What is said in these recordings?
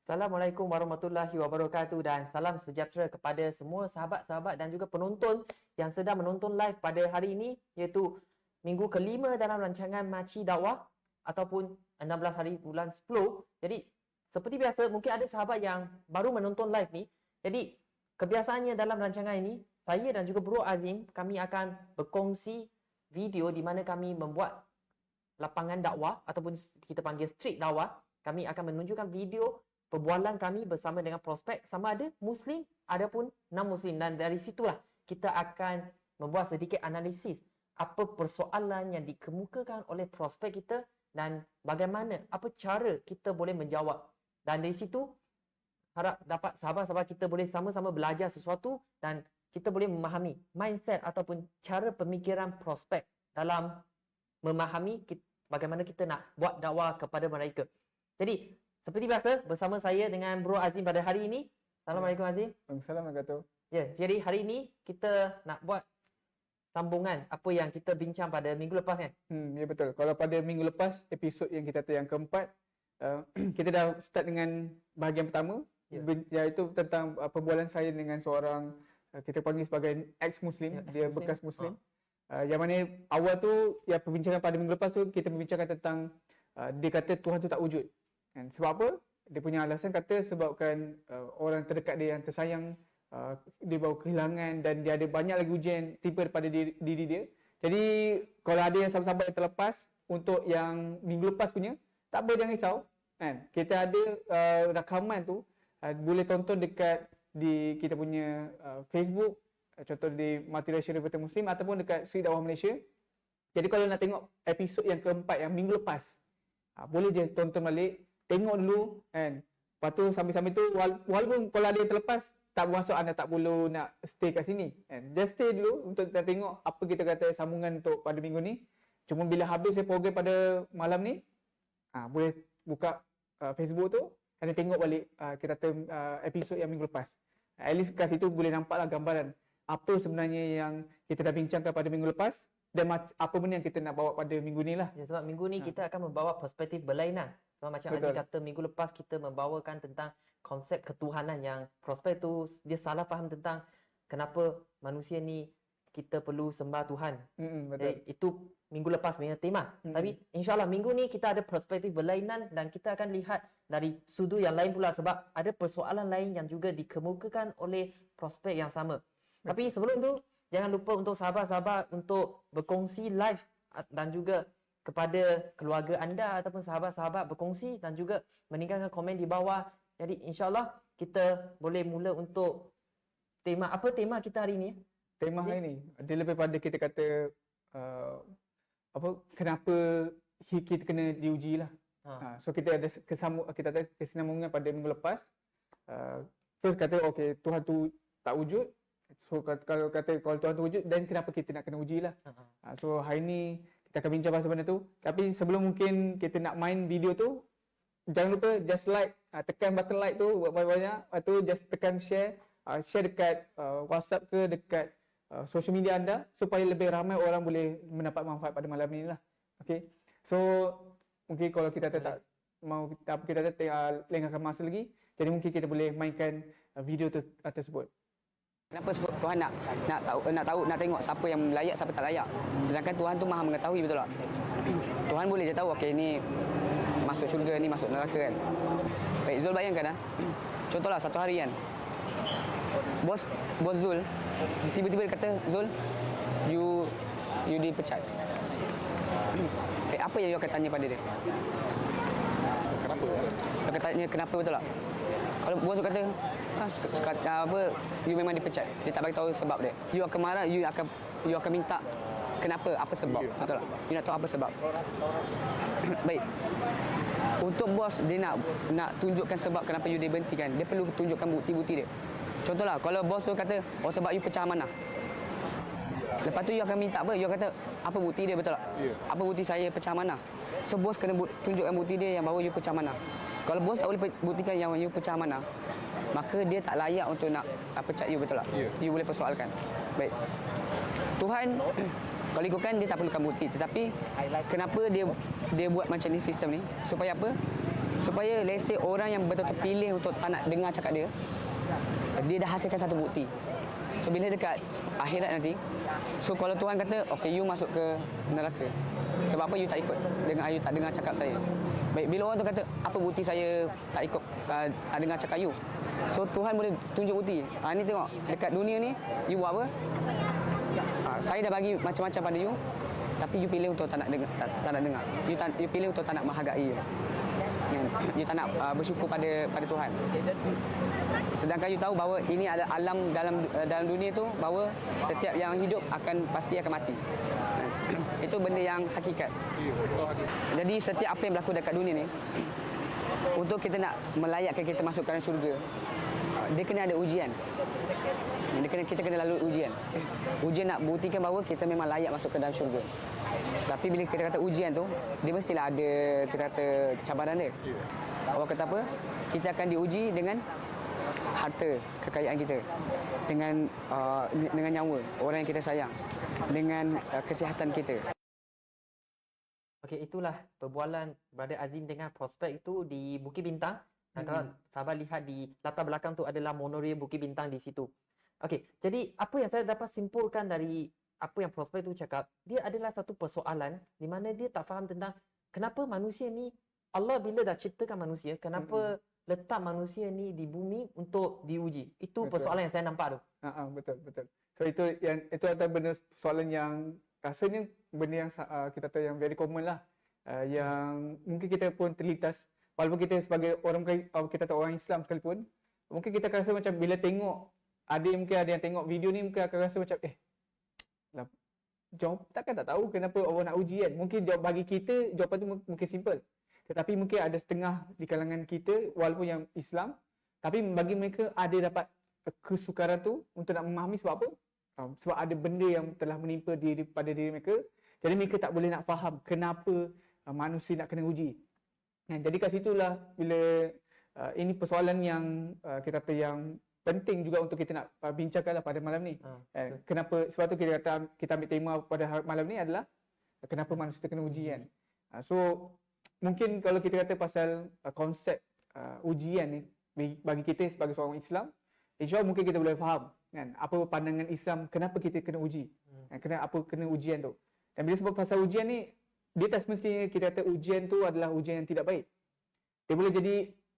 Assalamualaikum warahmatullahi wabarakatuh dan salam sejahtera kepada semua sahabat-sahabat dan juga penonton yang sedang menonton live pada hari ini, iaitu minggu kelima dalam rancangan Makcik Dakwah ataupun 16 hari bulan 10. Jadi seperti biasa, mungkin ada sahabat yang baru menonton live ni. Jadi kebiasaannya dalam rancangan ini, saya dan juga Bro Azim, kami akan berkongsi video di mana kami membuat lapangan dakwah ataupun kita panggil street dakwah. Kami akan menunjukkan video perbualan kami bersama dengan prospek, sama ada Muslim adapun non-Muslim, dan dari situlah kita akan membuat sedikit analisis apa persoalan yang dikemukakan oleh prospek kita dan bagaimana, apa cara kita boleh menjawab. Dan dari situ harap dapat sahabat-sahabat kita boleh sama-sama belajar sesuatu dan kita boleh memahami mindset ataupun cara pemikiran prospek dalam memahami bagaimana kita nak buat dakwah kepada mereka. Jadi seperti biasa, bersama saya dengan Bro Azim pada hari ini. Assalamualaikum Azim. Assalamualaikum. Ya, jadi hari ini kita nak buat sambungan apa yang kita bincang pada minggu lepas kan? Ya betul. Kalau pada minggu lepas, episod yang kita yang keempat, kita dah start dengan bahagian pertama, iaitu tentang perbualan saya dengan seorang, kita panggil sebagai ex-Muslim, dia bekas Muslim. Yang mana awal tu, yang perbincangan pada minggu lepas tu, kita membincangkan tentang dia kata Tuhan tu tak wujud. Kan? Sebab apa? Dia punya alasan kata sebabkan orang terdekat dia yang tersayang, dia bawa kehilangan dan dia ada banyak lagi ujian tiba daripada diri dia. Jadi kalau ada yang sahabat-sahabat yang terlepas untuk yang minggu lepas punya, tak apa, jangan risau kan? Kita ada rakaman tu, boleh tonton dekat di kita punya Facebook, contoh di Multiracial Reporter Muslim ataupun dekat Sri Dakwah Malaysia. Jadi kalau nak tengok episod yang keempat yang minggu lepas, boleh je tonton balik, tengok dulu kan. Lepas tu sambil-sambil tu, walaupun kalau ada yang terlepas, tak bermaksud anda tak perlu nak stay kat sini kan. Just stay dulu untuk kita tengok apa kita kata sambungan untuk pada minggu ni. Cuma bila habis program pada malam ni, boleh buka Facebook tu, dan tengok balik kita kata episod yang minggu lepas. At least kat situ boleh nampaklah gambaran apa sebenarnya yang kita dah bincangkan pada minggu lepas dan apa benda yang kita nak bawa pada minggu ni lah. Ya, sebab minggu ni kita akan membawa perspektif berlainan. Sebab macam Azim kata, minggu lepas kita membawakan tentang konsep ketuhanan yang prospek tu dia salah faham tentang kenapa manusia ni kita perlu sembah Tuhan. Jadi, itu minggu lepas punya tema. Tapi insyaAllah minggu ni kita ada perspektif berlainan dan kita akan lihat dari sudut yang lain pula sebab ada persoalan lain yang juga dikemukakan oleh prospek yang sama. Tapi sebelum tu, jangan lupa untuk sahabat-sahabat untuk berkongsi live dan juga kepada keluarga anda ataupun sahabat-sahabat berkongsi dan juga meninggalkan komen di bawah. Jadi insyaAllah kita boleh mula untuk tema. Apa tema kita hari ni? Tema hari ni, dia lebih pada kita kata kenapa kita kena diuji lah. So kita ada kesinambungan pada minggu lepas. First kata okay, Tuhan tu tak wujud. So kalau Tuhan tu wujud, dan kenapa kita nak kena uji lah. So hari ni kita akan bincang pasal benda tu. Tapi sebelum mungkin kita nak main video tu, jangan lupa just like, tekan button like tu banyak-banyak. Lepas tu just tekan share, share dekat WhatsApp ke dekat social media anda supaya lebih ramai orang boleh mendapat manfaat pada malam ni lah. Okay. So mungkin kalau kita tak mau, kita lengahkan masa lagi, jadi mungkin kita boleh mainkan video tersebut. Kenapa Tuhan nak tengok siapa yang layak, siapa tak layak? Sedangkan Tuhan tu Maha mengetahui, betul tak? Tuhan boleh je tahu, okey ni masuk syurga, ni masuk neraka kan. Baik, Zul bayangkan contohlah satu hari kan, bos Zul tiba-tiba dia kata, Zul, you dipecat. Apa yang you akan tanya pada dia? Kenapa? You akan tanya kenapa, betul tak? Kalau bos kata you memang dipecat, dia tak bagi tahu sebab dia, you akan marah, you akan minta kenapa, apa sebab, betul tak? You nak tahu apa sebab. Baik, untuk bos dia nak tunjukkan sebab kenapa you diberhentikan, dia perlu tunjukkan bukti-bukti dia. Contohlah kalau bos tu kata sebab you pecah amanah, lepas tu you akan minta apa, you kata apa bukti dia, betul tak? Apa bukti saya pecah amanah? So bos kena tunjukkan bukti dia yang bahawa you pecah amanah. Kalau bos tak boleh buktikan yang you pecah amanah, maka dia tak layak untuk nak pecat you, betul tak? You boleh persoalkan. Baik, Tuhan kalau ikutkan dia tak perlukan bukti, tetapi kenapa dia buat macam ni sistem ni? Supaya apa? Supaya let's say orang yang betul-betul pilih untuk tak nak dengar cakap dia, dia dah hasilkan satu bukti. So bila dekat akhirat nanti, so kalau Tuhan kata, okay, you masuk ke neraka. Sebab apa you tak ikut you tak dengar cakap saya. Baik, bila orang tu kata, apa bukti saya tak ikut dengar cakap you? So Tuhan boleh tunjuk bukti. Ni tengok, dekat dunia ni, you buat apa? Saya dah bagi macam-macam pada you, tapi you pilih untuk tak nak dengar. Tak nak dengar. You pilih untuk tak nak menghargai you. You tak nak bersyukur pada Tuhan. Sedangkan you tahu bahawa ini ada alam dalam dunia tu, bahawa setiap yang hidup pasti akan mati. Itu benda yang hakikat. Jadi setiap apa yang berlaku dekat dunia ni, untuk kita nak melayakkan kita masuk ke dalam syurga, dia kena ada ujian. Kita kena lalui ujian. Ujian nak buktikan bahawa kita memang layak masuk ke dalam syurga. Tapi bila kita kata ujian tu, dia mestilah ada, kita kata, cabaran dia. Allah kata apa? Kita akan diuji dengan harta, kekayaan kita, dengan nyawa orang yang kita sayang, dengan kesihatan kita. Okey, itulah perbualan Brother Azim dengan prospek itu di Bukit Bintang. Dan kalau sahabat lihat di latar belakang tu adalah monorail Bukit Bintang di situ. Okey, jadi apa yang saya dapat simpulkan dari apa yang prospek tu cakap, dia adalah satu persoalan di mana dia tak faham tentang kenapa manusia ni, Allah bila dah ciptakan manusia, kenapa letak manusia ni di bumi untuk diuji. Itu persoalan yang saya nampak tu. Betul. So itu adalah benda soalan yang rasanya benda yang kita tahu yang very common lah, yang mungkin kita pun terlintas walaupun kita sebagai orang, kita tahu orang Islam sekalipun, mungkin kita akan rasa macam bila tengok mungkin ada yang tengok video ni mungkin akan rasa macam jawab takkan tak tahu kenapa Allah nak uji kan. Mungkin jawab bagi kita jawapan tu mungkin simple, tetapi mungkin ada setengah di kalangan kita walaupun yang Islam, tapi bagi mereka ada dapat kesukaran tu untuk nak memahami sebab apa? Sebab ada benda yang telah menimpa pada diri mereka. Jadi mereka tak boleh nak faham kenapa manusia nak kena uji. Jadi kat situlah bila ini persoalan yang kita kata yang penting juga untuk kita nak bincangkanlah pada malam ni. Kenapa, sebab tu kita ambil tema pada malam ni adalah kenapa manusia kena uji kan. So mungkin kalau kita kata pasal konsep ujian ni bagi kita sebagai seorang Islam, insya-Allah mungkin kita boleh faham kan apa pandangan Islam kenapa kita kena uji. Kenapa kena ujian tu. Dan bila sebut pasal ujian ni, dia tak semestinya kita kata ujian tu adalah ujian yang tidak baik. Dia boleh jadi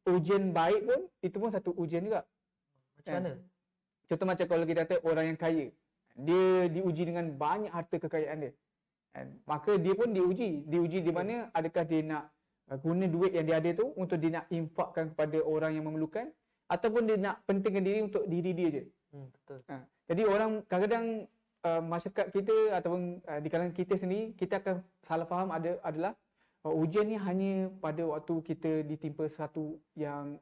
ujian baik pun, itu pun satu ujian juga. Macam mana? Contoh macam kalau kita kata orang yang kaya, dia diuji dengan banyak harta kekayaan dia. Maka dia pun diuji di mana adakah dia nak guna duit yang dia ada tu untuk dia nak infakkan kepada orang yang memerlukan, ataupun dia nak pentingkan diri untuk diri dia je. Betul. Jadi orang kadang-kadang masyarakat kita ataupun di kalangan kita sendiri, kita akan salah faham adalah ujian ni hanya pada waktu kita ditimpa sesuatu yang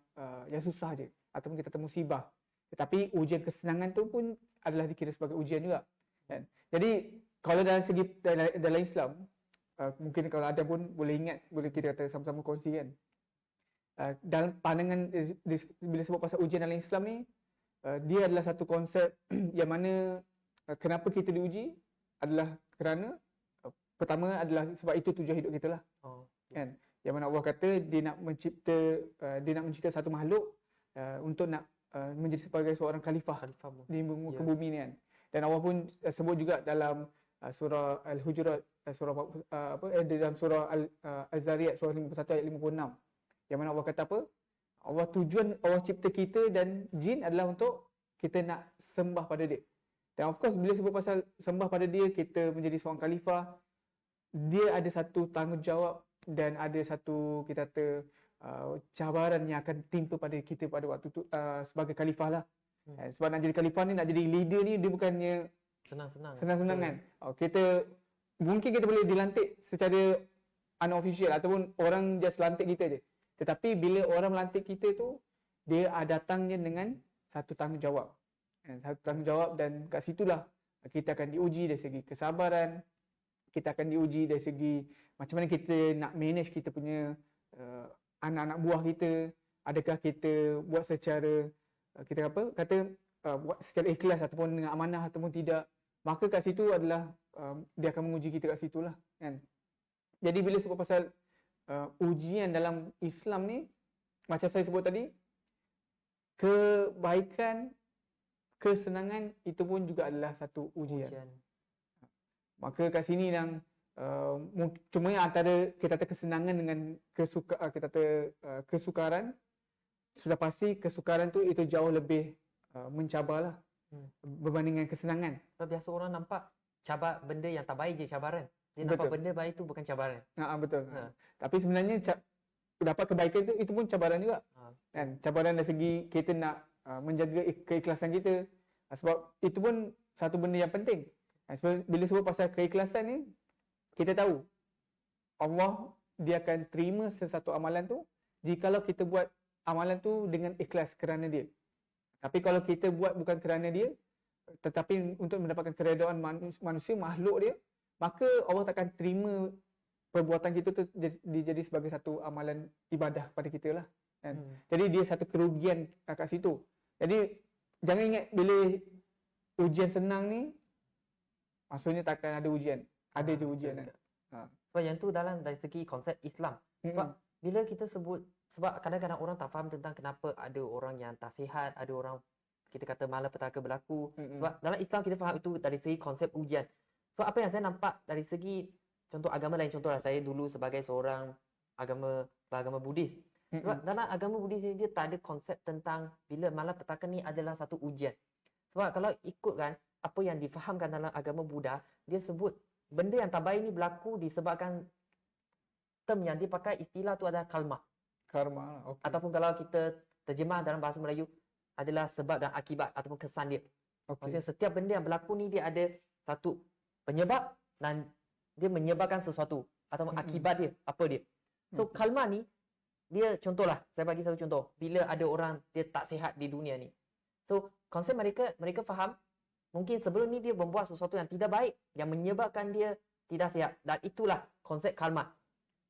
susah je ataupun kita musibah. Tetapi ujian kesenangan tu pun adalah dikira sebagai ujian juga. Kan? Jadi kalau dalam segi dalam Islam, mungkin kalau ada pun boleh ingat, boleh kita kata sama-sama kongsi kan. Dalam pandangan bila sebut pasal ujian dalam Islam ni, dia adalah satu konsep yang mana kenapa kita diuji adalah kerana pertama adalah sebab itu tujuan hidup kita lah. Kan? Yang mana Allah kata dia nak mencipta satu makhluk untuk nak menjadi sebagai seorang khalifah di muka bumi ni kan. Dan Allah pun sebut juga dalam surah Al-Hujurat, dalam surah Al-Zariyat surah 51 ayat 56. Yang mana Allah kata apa? Tujuan Allah cipta kita dan jin adalah untuk kita nak sembah pada dia. Dan of course bila sebut pasal sembah pada dia, kita menjadi seorang khalifah, dia ada satu tanggungjawab dan ada satu kita kata cabaran yang akan timpa pada kita pada waktu tu sebagai khalifah lah. Sebab nak jadi khalifah ni, nak jadi leader ni, dia bukannya senang-senang kan. Mungkin kita boleh dilantik secara unofficial ataupun orang just lantik kita je. Tetapi bila orang melantik kita tu, dia datangnya dengan satu tanggungjawab. Satu tanggungjawab, dan kat situlah kita akan diuji dari segi kesabaran, kita akan diuji dari segi macam mana kita nak manage kita punya anak-anak buah kita. Adakah kita buat secara buat secara ikhlas ataupun dengan amanah ataupun tidak. Maka kat situ adalah dia akan menguji kita kat situlah kan. Jadi bila sebut pasal ujian dalam Islam ni, macam saya sebut tadi, kebaikan, kesenangan itu pun juga adalah satu ujian. Maka kat sini yang cuma yang antara kita kata kesenangan dengan kesukaran, sudah pasti kesukaran tu itu jauh lebih mencabarlah berbanding dengan kesenangan. Sebab biasa orang nampak benda yang tak baik je cabaran. Dia nampak Betul. benda baik tu bukan cabaran. Betul. Ha. Tapi sebenarnya dapat kebaikan tu itu pun cabaran juga. Kan? Cabaran dari segi kita nak menjaga keikhlasan kita. Sebab itu pun satu benda yang penting. Bila sebut pasal keikhlasan ni, kita tahu Allah dia akan terima sesuatu amalan tu jikalau kita buat amalan tu dengan ikhlas kerana dia. Tapi kalau kita buat bukan kerana dia, tetapi untuk mendapatkan keredaan manusia, makhluk dia, maka Allah takkan terima perbuatan kita tu jadi sebagai satu amalan ibadah kepada kita lah. Kan? Jadi dia satu kerugian kat situ. Jadi jangan ingat bila ujian senang ni, maksudnya takkan ada ujian. Ada je ujian kan. Sebab yang tu dari segi konsep Islam. Sebab bila kita sebab kadang-kadang orang tak faham tentang kenapa ada orang yang tak sihat, ada orang kita kata malapetaka berlaku. Sebab dalam Islam kita faham itu dari segi konsep ujian. So apa yang saya nampak dari segi contoh agama lain, contohlah saya dulu sebagai seorang agama Buddhis. Sebab dalam agama Buddhis ni dia tak ada konsep tentang bila malapetaka ni adalah satu ujian. Sebab kalau ikutkan apa yang difahamkan dalam agama Buddha, dia sebut benda yang tak baik ni berlaku disebabkan term yang dia pakai istilah tu adalah karma. Karma, okey. Ataupun kalau kita terjemah dalam bahasa Melayu adalah sebab dan akibat ataupun kesan dia. Maksudnya setiap benda yang berlaku ni dia ada satu penyebab dan dia menyebabkan sesuatu ataupun akibat dia, apa dia. So karma ni dia contohlah, saya bagi satu contoh. Bila ada orang dia tak sihat di dunia ni. So konsep mereka faham mungkin sebelum ni dia membuat sesuatu yang tidak baik yang menyebabkan dia tidak sihat, dan itulah konsep karma.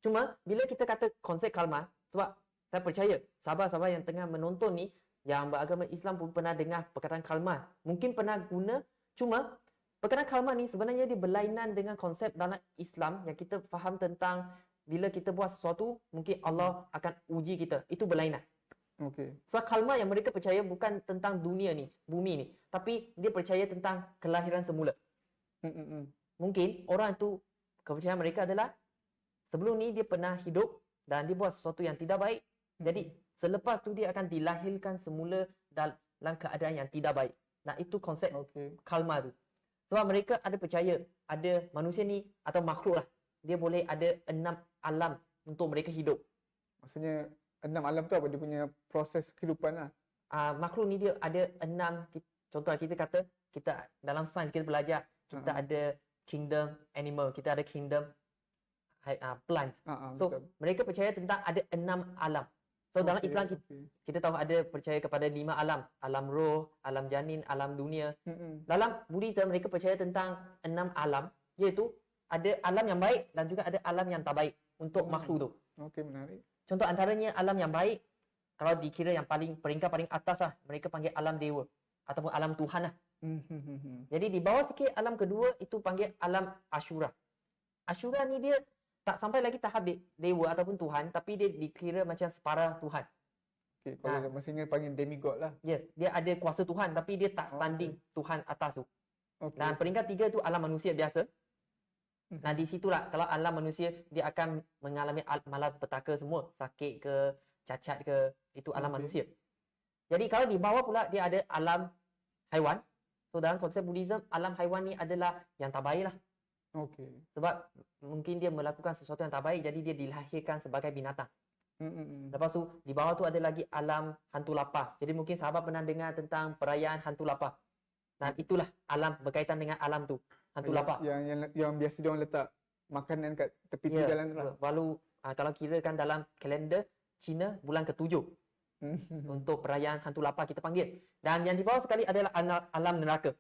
Cuma bila kita kata konsep karma, sebab saya percaya sahabat-sahabat yang tengah menonton ni yang beragama Islam pun pernah dengar perkataan karma. Mungkin pernah guna, cuma perkataan karma ni sebenarnya dia berlainan dengan konsep dalam Islam yang kita faham tentang bila kita buat sesuatu mungkin Allah akan uji kita. Itu berlainan. Okey. Sebab karma yang mereka percaya bukan tentang dunia ni, bumi ni, tapi dia percaya tentang kelahiran semula. Mungkin orang tu kepercayaan mereka adalah sebelum ni dia pernah hidup dan dia buat sesuatu yang tidak baik. Jadi selepas tu dia akan dilahirkan semula dalam keadaan yang tidak baik. Nah itu konsep karma tu. Sebab mereka ada percaya ada manusia ni atau makhluk lah, dia boleh ada 6 alam untuk mereka hidup. Maksudnya 6 alam tu apa? Dia punya proses kehidupan lah. Makhluk ni dia ada 6, contoh kita kata kita dalam sains kita belajar kita ada kingdom animal, kita ada kingdom plants. So Betul. mereka percaya tentang ada 6 alam. So dalam Islam kita tahu ada percaya kepada 5 alam. Alam roh, alam janin, alam dunia. Dalam Buddhism mereka percaya tentang 6 alam, iaitu ada alam yang baik dan juga ada alam yang tak baik untuk makhluk tu. Okey, menarik. Contoh antaranya alam yang baik, kalau dikira yang peringkat paling atas lah, mereka panggil alam dewa ataupun alam Tuhan lah. Jadi di bawah sikit alam kedua itu panggil alam Ashura. Ashura ni dia tak sampai lagi tahap dewa ataupun Tuhan, tapi dia dikira macam separa Tuhan. Okey, kalau maksudnya panggil demigod lah. Yes, dia ada kuasa Tuhan tapi dia tak standing Tuhan atas tu. Dan peringkat 3 tu alam manusia biasa. Nah di situlah kalau alam manusia dia akan mengalami malapetaka semua, sakit ke, cacat ke, itu alam manusia. Jadi kalau di bawah pula dia ada alam haiwan. So dalam konsep Buddhism, alam haiwan ni adalah yang tak baik lah. Okey. Sebab mungkin dia melakukan sesuatu yang tak baik, jadi dia dilahirkan sebagai binatang. Lepas tu di bawah tu ada lagi alam hantu lapar. Jadi mungkin sahabat pernah dengar tentang perayaan hantu lapar. Dan itulah alam berkaitan dengan alam tu, hantu lapar. Yang biasa dia orang letak makanan kat tepi jalan tu lah. Lalu kalau kirakan dalam kalender Cina bulan ke-7 untuk perayaan hantu lapar kita panggil. Dan yang di bawah sekali adalah alam neraka.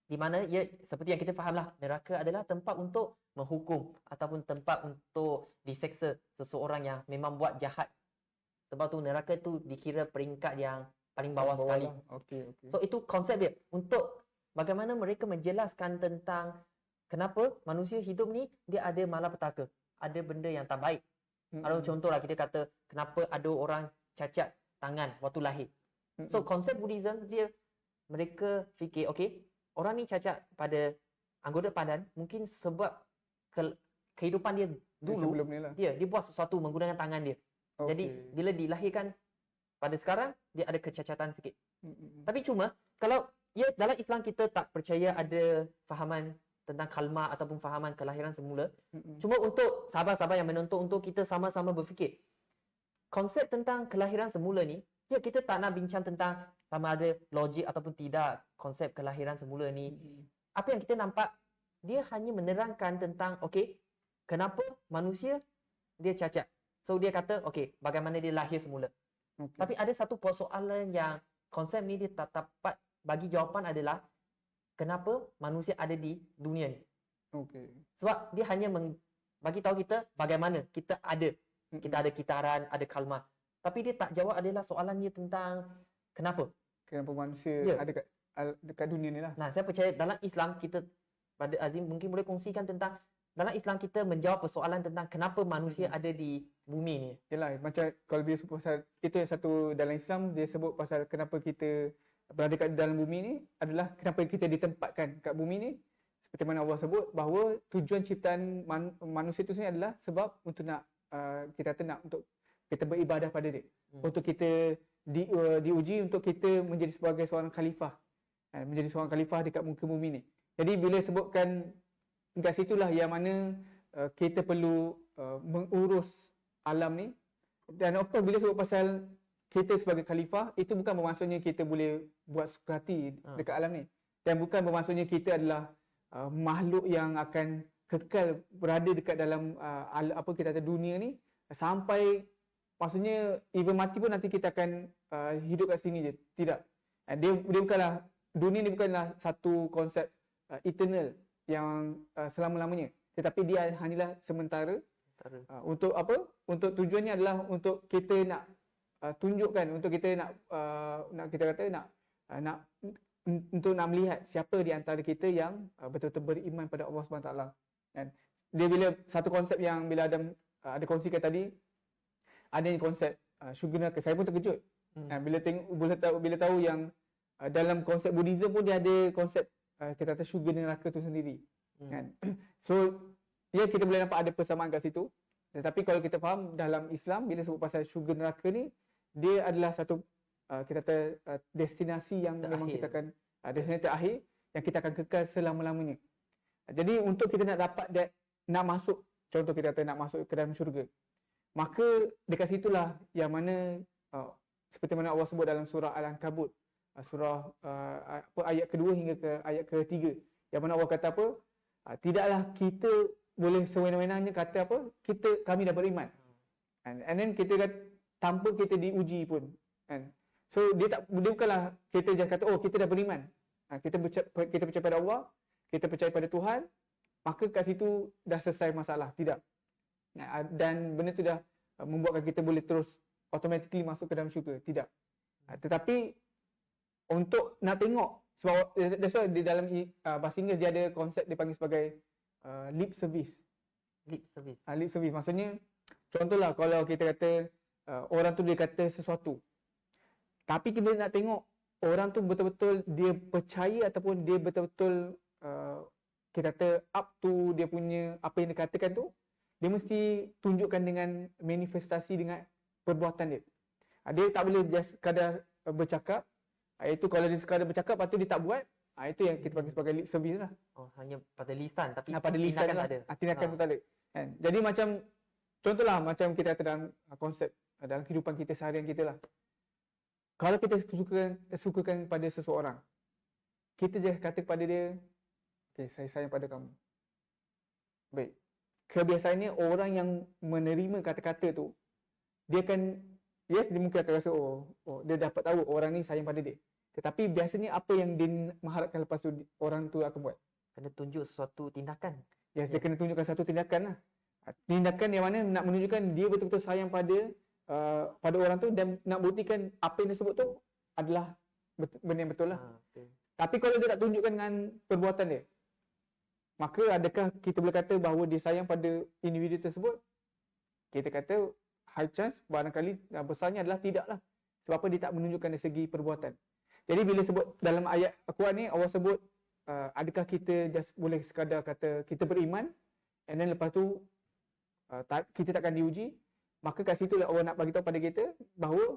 Di mana ia seperti yang kita fahamlah, neraka adalah tempat untuk menghukum ataupun tempat untuk diseksa seseorang yang memang buat jahat. Sebab tu neraka tu dikira peringkat yang paling bawah sekali. Okey. So itu konsep dia untuk bagaimana mereka menjelaskan tentang kenapa manusia hidup ni dia ada malapetaka, ada benda yang tak baik. Kalau contohlah kita kata kenapa ada orang cacat tangan waktu lahir. So konsep Buddhism mereka fikir okey, orang ni cacat pada anggota badan mungkin sebab kehidupan dia dulu sebelum ni lah. dia buat sesuatu menggunakan tangan dia. Jadi bila dilahirkan pada sekarang dia ada kecacatan sikit. Tapi cuma kalau dalam Islam kita tak percaya ada fahaman tentang kalma ataupun fahaman kelahiran semula. Cuma untuk sahabat-sahabat yang menonton, untuk kita sama-sama berfikir. Konsep tentang kelahiran semula ni, kita tak nak bincang tentang sama ada logik ataupun tidak konsep kelahiran semula ni. Apa yang kita nampak, dia hanya menerangkan tentang okey, kenapa manusia dia cacat. So dia kata okey, bagaimana dia lahir semula. Tapi ada satu persoalan yang konsep ni dia tak dapat bagi jawapan adalah kenapa manusia ada di dunia ni. Sebab dia hanya bagi tahu kita bagaimana kita ada. Kita ada kitaran, ada kalma. Tapi dia tak jawab adalah soalannya tentang kenapa. Kenapa manusia ada dekat dunia ni lah. Nah, saya percaya dalam Islam kita, pada Azim mungkin boleh kongsikan tentang dalam Islam kita menjawab persoalan tentang kenapa manusia ada di bumi ni. Yalah, macam kalau dia sebut pasal itu yang satu dalam Islam, dia sebut pasal kenapa kita berada kat dalam bumi ni adalah kenapa kita ditempatkan kat bumi ni. Seperti mana Allah sebut bahawa tujuan ciptaan manusia itu sebenarnya adalah sebab untuk nak kita nak untuk kita beribadah pada dia. Untuk kita diuji untuk kita menjadi sebagai seorang khalifah. Menjadi seorang khalifah dekat muka bumi ni. Jadi bila sebutkan dekat situlah yang mana kita perlu mengurus alam ni. Dan of course bila sebut pasal kita sebagai khalifah, itu bukan bermaksudnya kita boleh buat suka hati dekat alam ni. Dan bukan bermaksudnya kita adalah makhluk yang akan kekal berada dekat dalam kita kata dunia ni sampai, maksudnya even mati pun nanti kita akan hidup kat sini je. Tidak. Dia bukanlah, dunia ni bukanlah satu konsep eternal yang selama-lamanya. Tetapi dia hanyalah sementara. Untuk apa? Untuk tujuannya adalah untuk kita nak tunjukkan, untuk kita nak kita kata nak untuk nak melihat siapa di antara kita yang betul-betul beriman pada Allah SWT. Kan? Dia bila satu konsep yang bila Adam ada kongsikan tadi, ada yang konsep syurga neraka. Saya pun terkejut. Bila tahu yang dalam konsep Buddhism pun dia ada konsep kita kata syurga neraka tu sendiri. Kan? So kita boleh nampak ada persamaan kat situ. Tetapi kalau kita faham dalam Islam, bila sebut pasal syurga neraka ni, dia adalah satu kita kata destinasi yang memang kita akan destinasi terakhir yang kita akan kekal selama-lamanya. Jadi untuk kita nak dapat nak masuk, contoh kita kata nak masuk ke dalam syurga, maka dekat situlah yang mana seperti mana Allah sebut dalam surah Al-Ankabut, surah ayat kedua hingga ke ayat ketiga, yang mana Allah kata apa? Tidaklah kita boleh sewenang-wenangnya kata apa? Kami dah beriman. And then kita kata tanpa kita diuji pun. Kan? So dia bukanlah kita just kata kita dah beriman. Kita percaya pada Allah, kita percaya pada Tuhan, maka kat situ dah selesai masalah. Tidak. Dan benda tu dah membuatkan kita boleh terus automatically masuk ke dalam syurga. Tidak. Tetapi untuk nak tengok, sebab that's why di dalam bahasa Inggeris dia ada konsep dipanggil sebagai lip service. Lip service. Lip service maksudnya, contohlah kalau kita kata orang tu dia kata sesuatu, tapi kita nak tengok orang tu betul-betul dia percaya ataupun dia betul-betul kita kata up to dia punya apa yang dia katakan tu, dia mesti tunjukkan dengan manifestasi dengan perbuatan dia. Dia tak boleh just sekadar bercakap. Itu kalau dia sekadar bercakap lepas tu dia tak buat, itu yang kita panggil sebagai lip service lah. Hanya pada lisan tapi pada lisan tindakan lah. tak ada. Tindakan tu tak ada. Kan? Jadi macam contohlah macam kita kata dalam konsep dalam kehidupan kita seharian kita lah. Kalau kita sukakan pada seseorang, kita je kata kepada dia, saya sayang pada kamu. Baik. Kebiasaannya orang yang menerima kata-kata tu, dia akan, dia mungkin akan rasa, dia dapat tahu orang ni sayang pada dia. Tetapi biasanya apa yang dia mengharapkan lepas tu orang tu akan buat? Kena tunjuk sesuatu tindakan. Dia kena tunjukkan satu tindakan lah. Tindakan yang mana nak menunjukkan dia betul-betul sayang pada orang tu dan nak buktikan apa yang dia sebut tu adalah benda yang betul lah. Tapi kalau dia tak tunjukkan dengan perbuatan dia, maka adakah kita boleh kata bahawa dia sayang pada individu tersebut? kita kata high chance barangkali besarnya adalah tidaklah. Sebab apa? Dia tak menunjukkan dari segi perbuatan. Jadi bila sebut dalam ayat Al-Quran ni, Allah sebut adakah kita just boleh sekadar kata kita beriman and then lepas tu kita takkan diuji. Maka kat situ lah Allah nak bagi tahu pada kita bahawa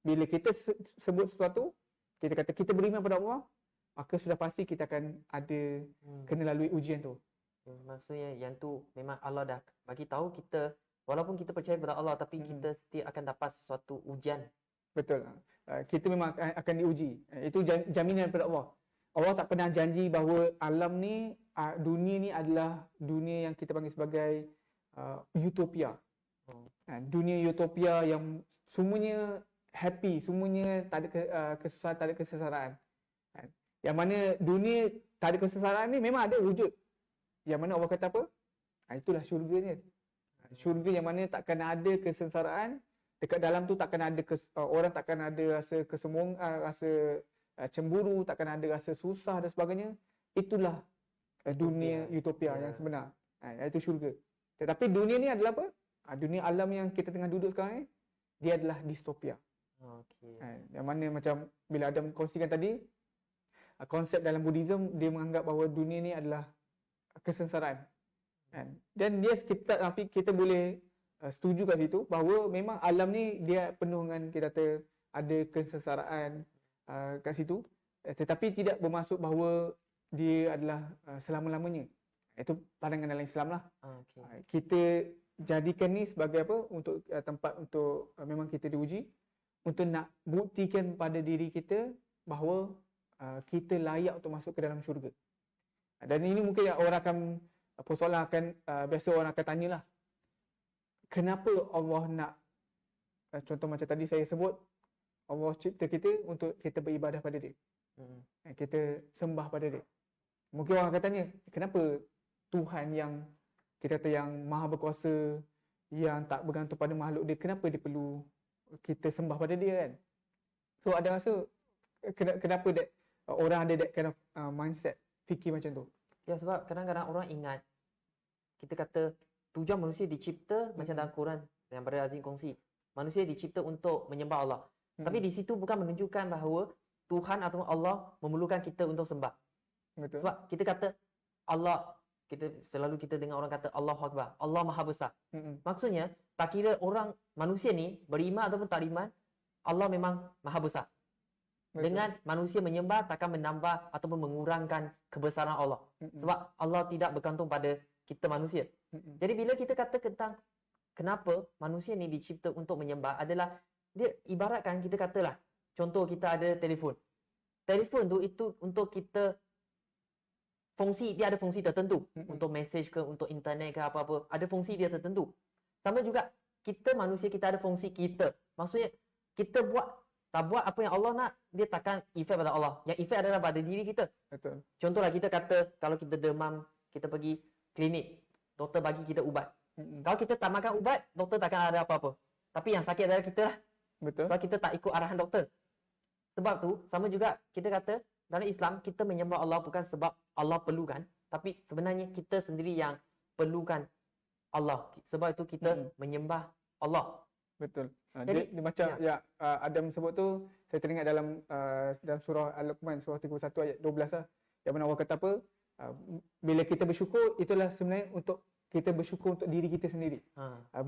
bila kita sebut sesuatu, kita kata kita beriman pada Allah, maka sudah pasti kita akan ada kena lalui ujian tu. Maksudnya yang tu memang Allah dah bagi tahu kita, walaupun kita percaya kepada Allah tapi kita setiap akan dapat sesuatu ujian. Betul. Kita memang akan diuji. Itu jaminan daripada Allah. Allah tak pernah janji bahawa alam ni, dunia ni adalah dunia yang kita panggil sebagai utopia. Dunia utopia yang semuanya happy, semuanya tak ada kesusahan, tak ada kesengsaraan. Yang mana dunia tak ada kesengsaraan ni memang ada wujud. Yang mana Allah kata apa? Itulah syurga ni. Syurga yang mana takkan ada kesengsaraan. Dekat dalam tu takkan ada orang takkan ada rasa rasa cemburu, takkan ada rasa susah dan sebagainya. Itulah dunia utopia yang sebenar. Iaitu syurga. Tetapi dunia ni adalah apa? Dunia alam yang kita tengah duduk sekarang ni, dia adalah distopia. Yang mana macam bila Adam kongsikan tadi, konsep dalam Buddhism, dia menganggap bahawa dunia ni adalah kesengsaraan. Dan kita boleh setuju kat situ bahawa memang alam ni dia penuh dengan kita kata ada kesengsaraan kat situ, tetapi tidak bermaksud bahawa dia adalah selama-lamanya. Itu pandangan dalam Islam lah. Kita jadikan ni sebagai apa? Untuk tempat untuk memang kita diuji, untuk nak buktikan pada diri kita bahawa kita layak untuk masuk ke dalam syurga. Dan ini mungkin orang akan persoalan akan biasa orang akan tanyalah, kenapa Allah nak, contoh macam tadi saya sebut, Allah cipta kita untuk kita beribadah pada dia. Kita sembah pada dia. Mungkin orang akan tanya, kenapa Tuhan yang kita kata yang maha berkuasa, yang tak bergantung pada makhluk dia, kenapa dia perlu kita sembah pada dia kan? So ada rasa kenapa orang ada that kind of mindset, fikir macam tu? Ya, sebab kadang-kadang orang ingat, kita kata tujuan manusia dicipta macam dalam Quran yang Brother Azim kongsi, manusia dicipta untuk menyembah Allah. Tapi di situ bukan menunjukkan bahawa Tuhan atau Allah memerlukan kita untuk sembah. Betul. Sebab kita kata Allah, kita selalu dengar orang kata Allahu Akbar, Allah Maha Besar. Maksudnya tak kira orang manusia ni beriman ataupun tak beriman, Allah memang Maha Besar. Betul. Dengan manusia menyembah takkan menambah ataupun mengurangkan kebesaran Allah. Sebab Allah tidak bergantung pada kita manusia. Jadi bila kita kata tentang kenapa manusia ni dicipta untuk menyembah, adalah dia ibaratkan kita katalah, contoh kita ada telefon. Telefon tu itu untuk kita dia ada fungsi tertentu. Untuk mesej ke, untuk internet ke apa-apa, ada fungsi dia tertentu. Sama juga kita manusia, kita ada fungsi kita. Maksudnya kita tak buat apa yang Allah nak, dia takkan efek pada Allah. Yang efek adalah pada diri kita. Betul. Contohlah kita kata kalau kita demam, kita pergi klinik, doktor bagi kita ubat. Kalau kita tak makan ubat, doktor takkan ada apa-apa. Tapi yang sakit adalah kita lah. Betul. Sebab kita tak ikut arahan doktor. Sebab tu sama juga kita kata dalam Islam kita menyembah Allah bukan sebab Allah perlukan, tapi sebenarnya kita sendiri yang perlukan Allah. Sebab itu kita menyembah Allah. Betul. Jadi, dia macam Adam sebut tu, saya teringat dalam surah Al-Luqman, surah 31 ayat 12 lah. Yang mana Allah kata apa? Bila kita bersyukur, itulah sebenarnya untuk kita bersyukur untuk diri kita sendiri.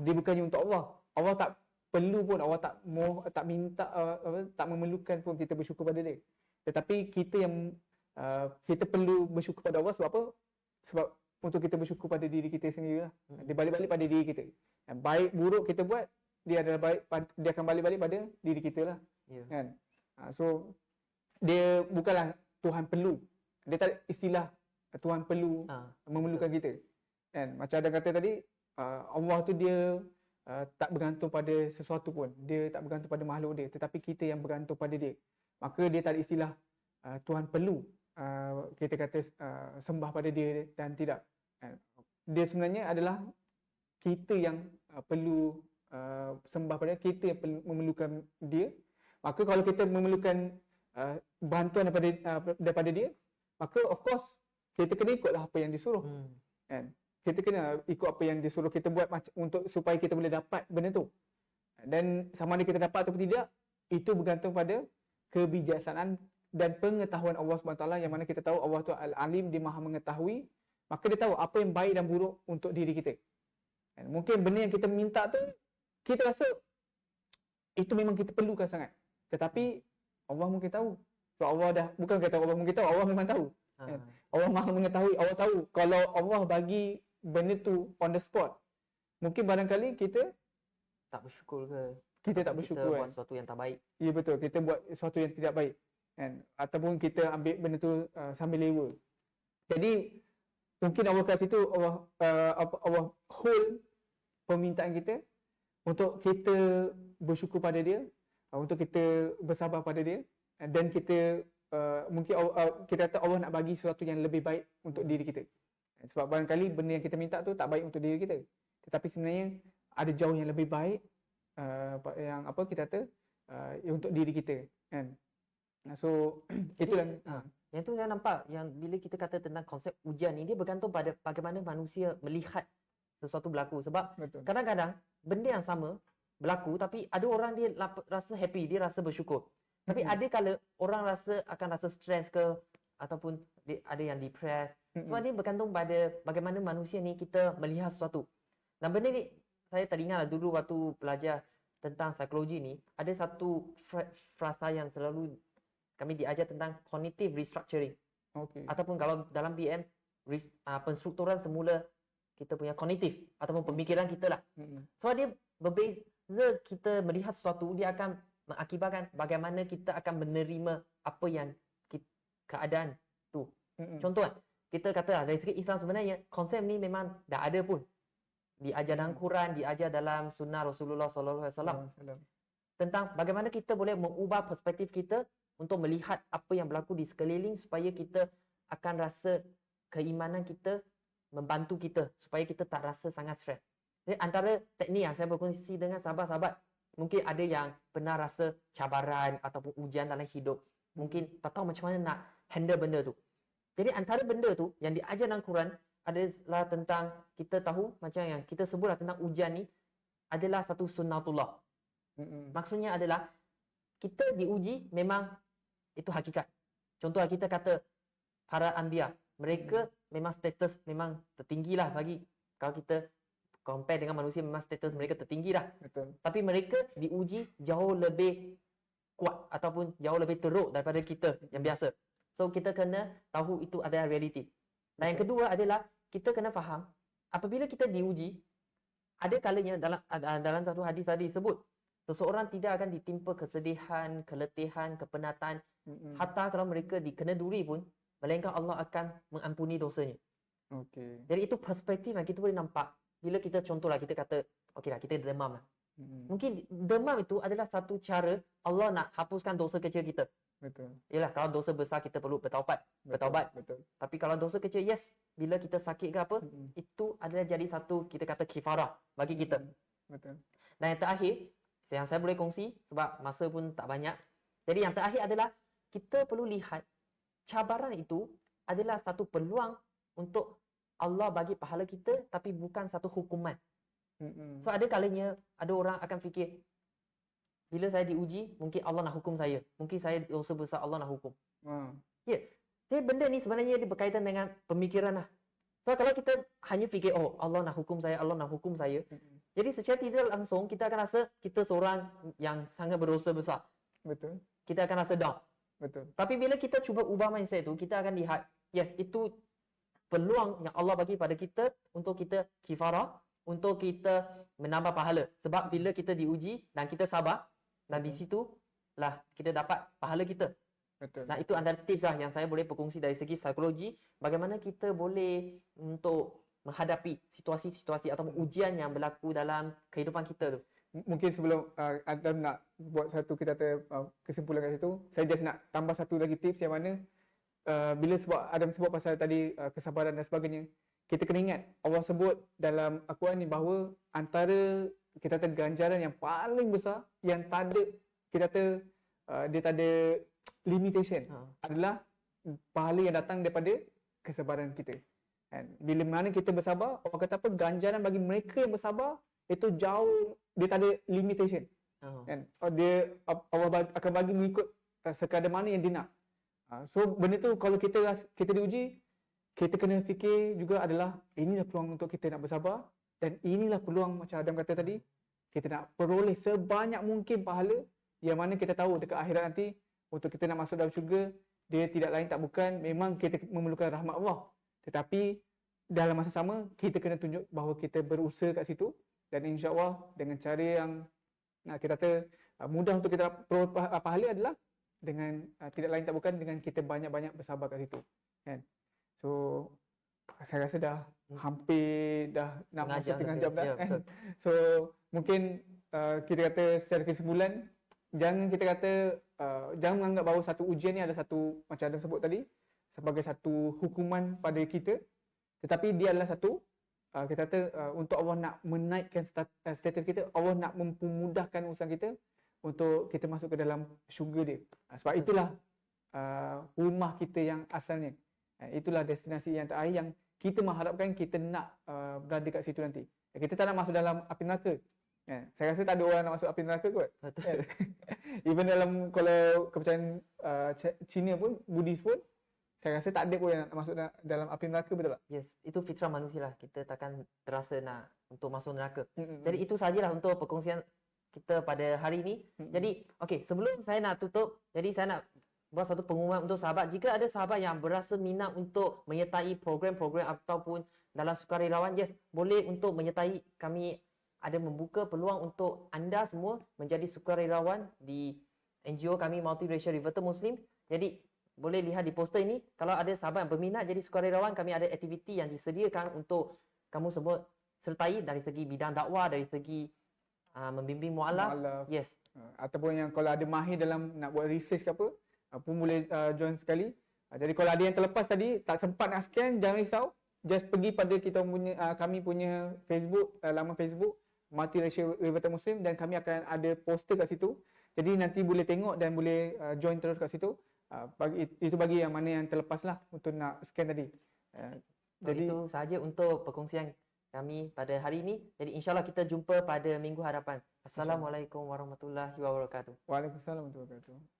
Dia bukannya untuk Allah. Allah tak perlu pun, Allah tak minta, tak memerlukan pun kita bersyukur pada dia. Tetapi kita yang kita perlu bersyukur pada Allah sebab apa? Sebab untuk kita bersyukur pada diri kita sendiri lah. Dia balik-balik pada diri kita. Yang baik buruk kita buat, dia adalah baik, dia akan balik-balik pada diri kita lah. Kan? So dia bukanlah Tuhan perlu. Dia tak ada istilah Tuhan perlu memerlukan kita. Kan? Macam ada kata tadi, Allah tu dia tak bergantung pada sesuatu pun. Dia tak bergantung pada makhluk dia, tetapi kita yang bergantung pada dia. Maka dia tak ada istilah Tuhan perlu kita kata sembah pada dia dan tidak. Dia sebenarnya adalah kita yang perlu sembah pada dia, kita yang perlu memerlukan dia. Maka kalau kita memerlukan bantuan daripada dia, maka of course kita kena ikutlah apa yang disuruh. Kan? kita kena ikut apa yang disuruh kita buat untuk supaya kita boleh dapat benda tu. Dan sama ada kita dapat ataupun tidak, itu bergantung pada kebijaksanaan dan pengetahuan Allah SWT, yang mana kita tahu Allah tu Al-Alim, dia Maha mengetahui, maka dia tahu apa yang baik dan buruk untuk diri kita. Dan mungkin benda yang kita minta tu kita rasa itu memang kita perlukan sangat, tetapi Allah mungkin tahu. So Allah dah, bukan kata Allah mungkin tahu, Allah memang tahu. Ha. Allah Maha mengetahui, Allah tahu kalau Allah bagi benda tu on the spot, mungkin barangkali kita Tak bersyukur ke? tak Kita bersyukur buat kan. sesuatu yang tak baik. Ya betul, kita buat sesuatu yang tidak baik kan, ataupun kita ambil benda tu sambil lewa. Jadi mungkin Allah kat situ Allah hold permintaan kita untuk kita bersyukur pada dia, untuk kita bersabar pada dia, dan kita mungkin kita kata Allah nak bagi sesuatu yang lebih baik untuk diri kita. Sebab barangkali benda yang kita minta tu tak baik untuk diri kita, tetapi sebenarnya ada jauh yang lebih baik yang apa kita kata untuk diri kita kan. So itulah. Yang tu saya nampak, yang bila kita kata tentang konsep ujian ni, dia bergantung pada bagaimana manusia melihat sesuatu berlaku. Sebab Betul. kadang-kadang benda yang sama berlaku, tapi ada orang dia rasa happy, dia rasa bersyukur. Tapi ada kala orang akan rasa stres ke, ataupun ada yang depressed. Sebab dia bergantung pada bagaimana manusia ni kita melihat sesuatu. Dan benda ni saya teringat lah dulu waktu belajar tentang psikologi ni, ada satu frasa yang selalu kami diajar tentang cognitive restructuring. Okey. Ataupun kalau dalam BM, penstrukturan semula kita punya kognitif ataupun pemikiran kita lah. Sebab dia berbeza, kita melihat sesuatu, dia akan mengakibatkan bagaimana kita akan menerima apa yang keadaan tu. Contoh kan, kita kata dari segi Islam sebenarnya konsep ni memang dah ada pun. Diajar dalam Quran, diajar dalam sunnah Rasulullah SAW tentang bagaimana kita boleh mengubah perspektif kita untuk melihat apa yang berlaku di sekeliling, supaya kita akan rasa keimanan kita membantu kita supaya kita tak rasa sangat stres. Jadi antara teknik yang saya berkongsi dengan sahabat-sahabat, mungkin ada yang pernah rasa cabaran ataupun ujian dalam hidup, mungkin tak tahu macam mana nak handle benda tu. Jadi antara benda tu yang diajar dalam Quran adalah tentang, kita tahu macam yang kita sebutlah tentang ujian ni adalah satu sunnatullah. Maksudnya adalah kita diuji, memang itu hakikat. Contoh kita kata para anbiya, mereka memang status memang tertinggilah bagi, kalau kita compare dengan manusia, memang status mereka tertinggi dah. Betul. Tapi mereka diuji jauh lebih kuat ataupun jauh lebih teruk daripada kita yang biasa. So kita kena tahu itu adalah realiti. Dan yang kedua adalah kita kena faham, apabila kita diuji, ada kalanya dalam satu hadis tadi sebut, seseorang tidak akan ditimpa kesedihan, keletihan, kepenatan, hatta kalau mereka dikena duri pun, melainkan Allah akan mengampuni dosanya. Okey. Jadi itu perspektif yang kita boleh nampak. Bila kita contohlah, kita kata, okeylah kita demam lah. Mungkin demam itu adalah satu cara Allah nak hapuskan dosa kecil kita. Betul. Yalah, kalau dosa besar kita perlu bertaubat. Betul. Tapi kalau dosa kecil, yes, bila kita sakit ke apa, itu adalah jadi satu, kita kata kifarah bagi kita. Betul. Dan yang terakhir, yang saya boleh kongsi sebab masa pun tak banyak. Jadi yang terakhir adalah kita perlu lihat cabaran itu adalah satu peluang untuk Allah bagi pahala kita, tapi bukan satu hukuman. So ada kalanya ada orang akan fikir, bila saya diuji, mungkin Allah nak hukum saya. Mungkin saya dosa besar, Allah nak hukum. Ya. Jadi benda ni sebenarnya dia berkaitan dengan pemikiran lah. So kalau kita hanya fikir, oh Allah nak hukum saya, Allah nak hukum saya. Jadi secara tidak langsung kita akan rasa kita seorang yang sangat berdosa besar. Betul. Kita akan rasa down. Betul. Tapi bila kita cuba ubah mindset tu, kita akan lihat, yes, itu peluang yang Allah bagi pada kita untuk kita kifarah, untuk kita menambah pahala. Sebab bila kita diuji dan kita sabar, dan di situ lah kita dapat pahala kita. Betul. Nah, itu antara tips lah yang saya boleh berkongsi dari segi psikologi, bagaimana kita boleh untuk menghadapi situasi-situasi atau ujian yang berlaku dalam kehidupan kita tu. Mungkin sebelum Adam nak buat satu kita kata kesimpulan kat situ, saya just nak tambah satu lagi tips yang mana bila Adam sebut pasal tadi kesabaran dan sebagainya, kita kena ingat Allah sebut dalam Al-Quran ni bahawa antara kita kata ganjaran yang paling besar yang tak ada, kita kata dia tak ada limitation adalah pahala yang datang daripada kesabaran kita. Kan? Bila mana kita bersabar, orang kata apa, ganjaran bagi mereka yang bersabar itu jauh, dia tak ada limitation. Kan? Allah akan bagi mengikut sekadar mana yang dia nak. So benda tu kalau kita diuji, kita kena fikir juga adalah inilah peluang untuk kita nak bersabar, dan inilah peluang macam Adam kata tadi, kita nak peroleh sebanyak mungkin pahala yang mana kita tahu dekat akhirat nanti untuk kita nak masuk dalam syurga, dia tidak lain tak bukan memang kita memerlukan rahmat Allah. Tetapi dalam masa sama kita kena tunjuk bahawa kita berusaha kat situ, dan insya-Allah dengan cara yang kita kata mudah untuk kita peroleh pahala adalah dengan tidak lain tak bukan dengan kita banyak-banyak bersabar kat situ, kan. So saya rasa dah hampir dah nak masuk tengah jam dah, kan. So mungkin kita kata secara kesimpulan, jangan kita kata jangan menganggap bahawa satu ujian ni ada satu, macam Adam sebut tadi, sebagai satu hukuman pada kita, tetapi dia adalah satu kita kata untuk Allah nak menaikkan status kita, Allah nak mempermudahkan urusan kita untuk kita masuk ke dalam syurga dia. Sebab itulah rumah kita yang asalnya. Itulah destinasi yang terakhir yang kita mengharapkan kita nak berada kat situ nanti. Kita tak nak masuk dalam api neraka. Saya rasa tak ada orang nak masuk api neraka kot. Betul. Even dalam kalau kepercayaan Cina pun, Buddhis pun, saya rasa tak ada pun yang nak masuk dalam api neraka, betul tak? Yes, itu fitrah manusia lah. Kita takkan terasa nak untuk masuk neraka. Jadi itu sajalah untuk perkongsian kita pada hari ini. Jadi, okey, sebelum saya nak tutup, jadi saya nak buat satu pengumuman untuk sahabat. Jika ada sahabat yang berasa minat untuk menyertai program-program ataupun dalam sukarelawan, yes, boleh untuk menyertai. Kami ada membuka peluang untuk anda semua menjadi sukarelawan di NGO kami, Multiracial Reverter Muslim. Jadi boleh lihat di poster ini, kalau ada sahabat yang berminat jadi sukarelawan, kami ada aktiviti yang disediakan untuk kamu semua sertai dari segi bidang dakwah, dari segi membimbing mualaf. Yes. Ataupun yang kalau ada mahir dalam nak buat research ke apa, pun boleh join sekali. Jadi kalau ada yang terlepas tadi, tak sempat nak scan, jangan risau. Just pergi pada kami punya Facebook, laman Facebook Multiracial Reverter Muslim, dan kami akan ada poster kat situ. Jadi nanti boleh tengok dan boleh join terus kat situ. Itu bagi yang mana yang terlepas lah untuk nak scan tadi. Jadi itu sahaja untuk perkongsian kami pada hari ini. Jadi insyaAllah kita jumpa pada minggu hadapan. Assalamualaikum warahmatullahi wabarakatuh. Waalaikumsalam warahmatullahi wabarakatuh.